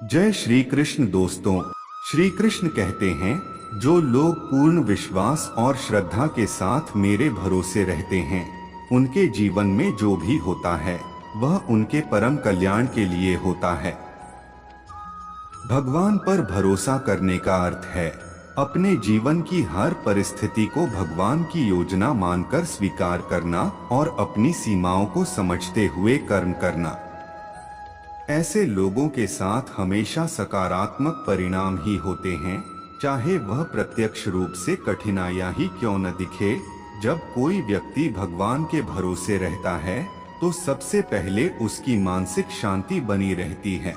जय श्री कृष्ण दोस्तों। श्री कृष्ण कहते हैं, जो लोग पूर्ण विश्वास और श्रद्धा के साथ मेरे भरोसे रहते हैं, उनके जीवन में जो भी होता है वह उनके परम कल्याण के लिए होता है। भगवान पर भरोसा करने का अर्थ है अपने जीवन की हर परिस्थिति को भगवान की योजना मानकर स्वीकार करना और अपनी सीमाओं को समझते हुए कर्म करना। ऐसे लोगों के साथ हमेशा सकारात्मक परिणाम ही होते हैं, चाहे वह प्रत्यक्ष रूप से कठिनाइयां ही क्यों न दिखे। जब कोई व्यक्ति भगवान के भरोसे रहता है तो सबसे पहले उसकी मानसिक शांति बनी रहती है।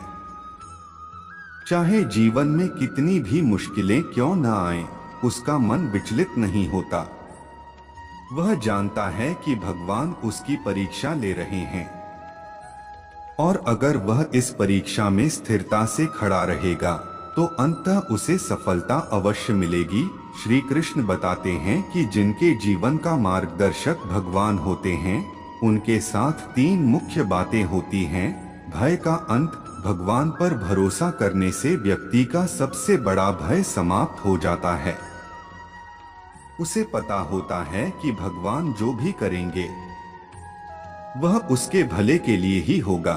चाहे जीवन में कितनी भी मुश्किलें क्यों न आए, उसका मन विचलित नहीं होता। वह जानता है कि भगवान उसकी परीक्षा ले रहे हैं और अगर वह इस परीक्षा में स्थिरता से खड़ा रहेगा तो अंततः उसे सफलता अवश्य मिलेगी। श्री कृष्ण बताते हैं कि जिनके जीवन का मार्गदर्शक भगवान होते हैं, उनके साथ तीन मुख्य बातें होती हैं। भय का अंत। भगवान पर भरोसा करने से व्यक्ति का सबसे बड़ा भय समाप्त हो जाता है। उसे पता होता है कि भगवान जो भी करेंगे वह उसके भले के लिए ही होगा।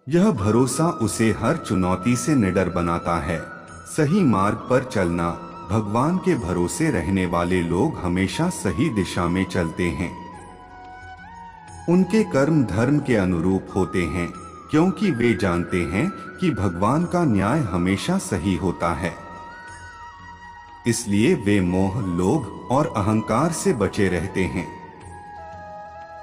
यह भरोसा उसे हर चुनौती से निडर बनाता है। सही मार्ग पर चलना। भगवान के भरोसे रहने वाले लोग हमेशा सही दिशा में चलते हैं। उनके कर्म धर्म के अनुरूप होते हैं, क्योंकि वे जानते हैं कि भगवान का न्याय हमेशा सही होता है। इसलिए वे मोह, लोभ और अहंकार से बचे रहते हैं।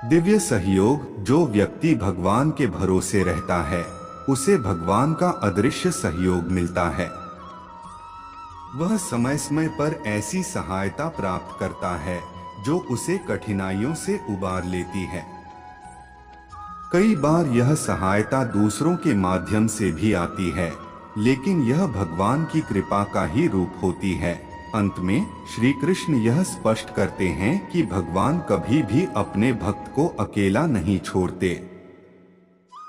दिव्य सहयोग। जो व्यक्ति भगवान के भरोसे रहता है, उसे भगवान का अदृश्य सहयोग मिलता है। वह समय समय पर ऐसी सहायता प्राप्त करता है जो उसे कठिनाइयों से उबार लेती है। कई बार यह सहायता दूसरों के माध्यम से भी आती है, लेकिन यह भगवान की कृपा का ही रूप होती है। अंत में श्री कृष्ण यह स्पष्ट करते हैं कि भगवान कभी भी अपने भक्त को अकेला नहीं छोड़ते।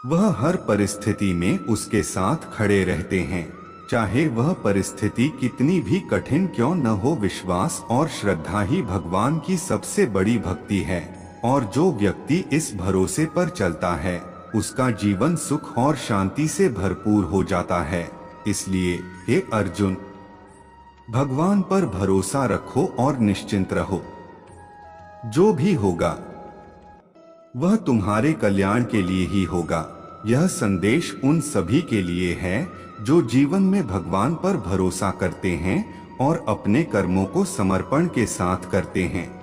वह हर परिस्थिति में उसके साथ खड़े रहते हैं, चाहे वह परिस्थिति कितनी भी कठिन क्यों न हो। विश्वास और श्रद्धा ही भगवान की सबसे बड़ी भक्ति है, और जो व्यक्ति इस भरोसे पर चलता है उसका जीवन सुख और शांति से भरपूर हो जाता है। इसलिए हे अर्जुन, भगवान पर भरोसा रखो और निश्चिंत रहो। जो भी होगा वह तुम्हारे कल्याण के लिए ही होगा। यह संदेश उन सभी के लिए है जो जीवन में भगवान पर भरोसा करते हैं और अपने कर्मों को समर्पण के साथ करते हैं।